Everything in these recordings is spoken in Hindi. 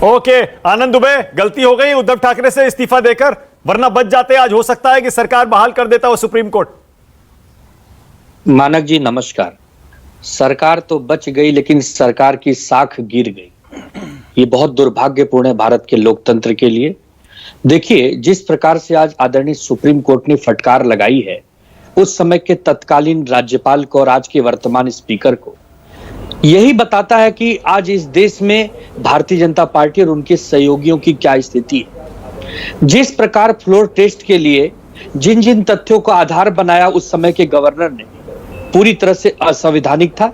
ओके, आनंद दुबे, गलती हो गई उद्धव ठाकरे से इस्तीफा देकर, वरना बच जाते। आज हो सकता है कि सरकार बहाल कर देता हो सुप्रीम कोर्ट। मानक जी नमस्कार। सरकार तो बच गई लेकिन सरकार की साख गिर गई। ये बहुत दुर्भाग्यपूर्ण है भारत के लोकतंत्र के लिए। देखिए, जिस प्रकार से आज आदरणीय सुप्रीम कोर्ट ने फटकार लगाई है उस समय के तत्कालीन राज्यपाल को और आज के वर्तमान स्पीकर को, यही बताता है कि आज इस देश में भारतीय जनता पार्टी और उनके सहयोगियों की क्या स्थिति है। जिस प्रकार फ्लोर टेस्ट के लिए जिन जिन तथ्यों को आधार बनाया उस समय के गवर्नर ने, पूरी तरह से असंवैधानिक था।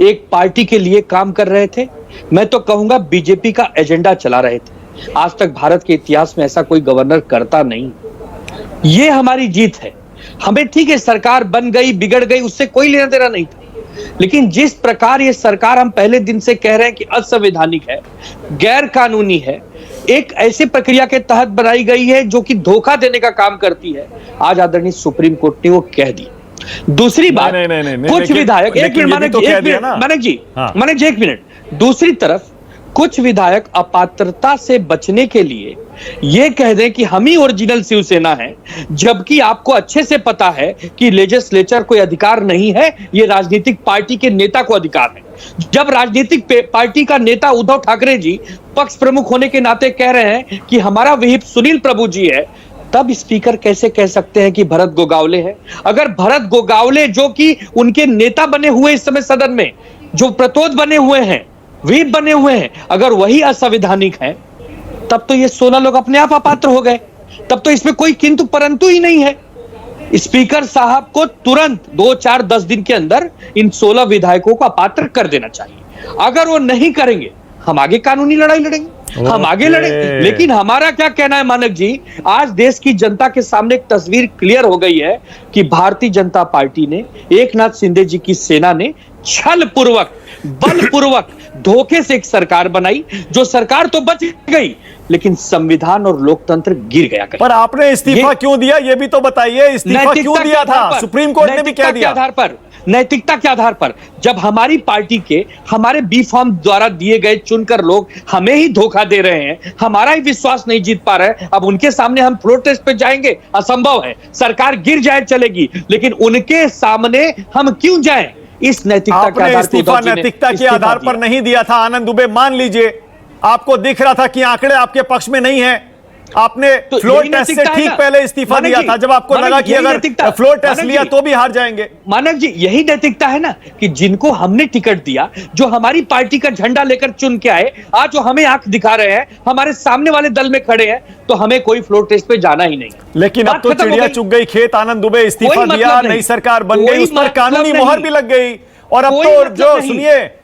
एक पार्टी के लिए काम कर रहे थे, मैं तो कहूंगा बीजेपी का एजेंडा चला रहे थे। आज तक भारत के इतिहास में ऐसा कोई गवर्नर करता नहीं। ये हमारी जीत है। हमें ठीक है, सरकार बन गई बिगड़ गई, उससे कोई लेना देना नहीं था, लेकिन जिस प्रकार ये सरकार हम पहले दिन से कह रहे हैं कि असंवैधानिक है, गैर कानूनी है, एक ऐसी प्रक्रिया के तहत बनाई गई है जो कि धोखा देने का काम करती है, आज आदरणीय सुप्रीम कोर्ट ने वो कह दिया। दूसरी बात, कुछ विधायक, एक मिनट मानक जी, मानक जी एक मिनट, दूसरी तरफ कुछ विधायक अपात्रता से बचने के लिए ये कह दें कि हम ही ओरिजिनल शिवसेना है, जबकि आपको अच्छे से पता है कि लेजिस्लेचर कोई अधिकार नहीं है, ये राजनीतिक पार्टी के नेता को अधिकार है। जब राजनीतिक पार्टी का नेता उद्धव ठाकरे जी पक्ष प्रमुख होने के नाते कह रहे हैं कि हमारा विहिप सुनील प्रभु जी है, तब स्पीकर कैसे कह सकते हैं कि भरत गोगावले है? अगर भरत गोगावले जो कि उनके नेता बने हुए इस समय सदन में, जो प्रतोद बने हुए हैं, व्हीप बने हुए हैं, अगर वही असंवैधानिक है, तब तो ये 16 लोग अपने आप अपात्र हो गए। तब तो इसमें कोई किंतु परंतु ही नहीं है। स्पीकर साहब को तुरंत 2, 4, 10 दिन के अंदर इन 16 विधायकों को अपात्र कर देना चाहिए। अगर वो नहीं करेंगे, हम आगे कानूनी लड़ाई लड़ेंगे, हम आगे लड़ेंगे। लेकिन हमारा क्या कहना है मानक जी, आज देश की जनता के सामने एक तस्वीर क्लियर हो गई है कि भारतीय जनता पार्टी ने, एकनाथ शिंदे जी की सेना ने छल पूर्वक, बलपूर्वक, धोखे से एक सरकार बनाई, जो सरकार तो बच गई लेकिन संविधान और लोकतंत्र गिर गया। पर आपने इस्तीफा क्यों दिया, ये भी तो बताइए। इस्तीफा क्यों दिया था? सुप्रीम कोर्ट ने भी कह दिया। आधार पर, नैतिकता के आधार पर, जब हमारी पार्टी के, हमारे बी फॉर्म द्वारा दिए गए चुनकर लोग हमें ही धोखा दे रहे हैं, हमारा ही विश्वास नहीं जीत पा रहे, अब उनके सामने हम फ्लोर टेस्ट पे जाएंगे? असंभव है। सरकार गिर जाए चलेगी, लेकिन उनके सामने हम क्यों जाएं? इस नैतिकता के आधार पर इस्तीफा नैतिकता के आधार पर नहीं दिया था। आनंद दुबे, मान लीजिए आपको दिख रहा था कि आंकड़े आपके पक्ष में नहीं है, आपने तो फ्लोर टेस्ट से ठीक पहले इस्तीफा दिया था, जब आपको लगा कि अगर फ्लोर टेस्ट लिया तो भी हार जाएंगे। मानक जी, यही नैतिकता है ना कि जिनको हमने टिकट दिया, जो हमारी पार्टी का झंडा लेकर चुन के आए, आज जो हमें आंख दिखा रहे हैं, हमारे सामने वाले दल में खड़े हैं, तो हमें कोई फ्लोर टेस्ट पे जाना ही नहीं। लेकिन अब तो चिड़िया चुग गई खेत। आनंद दुबे, इस्तीफा दिया, नई सरकार बन गई, उस पर कानूनी मोहर भी लग गई, और अब तो जो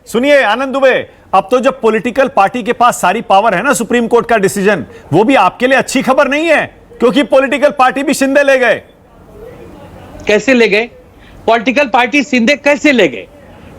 सुनिए आनंद दुबे, अब तो जब पॉलिटिकल पार्टी के पास सारी पावर है ना, सुप्रीम कोर्ट का डिसीजन, वो भी आपके लिए अच्छी खबर नहीं है, क्योंकि पॉलिटिकल पार्टी भी शिंदे ले गए। कैसे ले गए? पॉलिटिकल पार्टी शिंदे कैसे ले गए?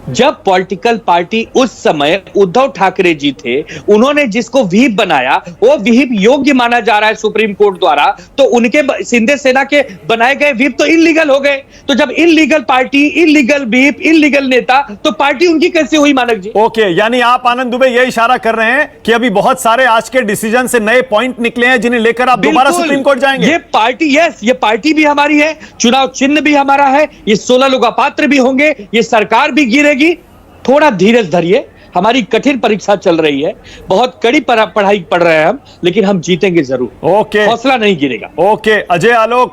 जब पॉलिटिकल पार्टी उस समय उद्धव ठाकरे जी थे, उन्होंने जिसको व्हीप बनाया, वो व्हीप योग्य माना जा रहा है सुप्रीम कोर्ट द्वारा, तो उनके शिंदे सेना के बनाए गए व्हीप तो इल्लीगल हो गए। तो जब illegal party, illegal whip, illegal नेता, तो पार्टी उनकी कैसे हुई मानक जी? ओके, यानी आप आनंद दुबे ये इशारा कर रहे हैं कि अभी बहुत सारे आज के डिसीजन से नए पॉइंट निकले हैं, जिन्हें लेकर आप दोबारा सुप्रीम कोर्ट जाएंगे। ये पार्टी, यस, ये पार्टी भी हमारी है, चुनाव चिन्ह भी हमारा है, ये 16 लोग अपात्र भी होंगे, ये सरकार भी गिरेगी। थोड़ा धीरज धरिए, हमारी कठिन परीक्षा चल रही है, बहुत कड़ी पढ़ाई पढ़ रहे हैं हम, लेकिन हम जीतेंगे जरूर। ओके, हौसला नहीं गिरेगा। ओके, अजय आलोक।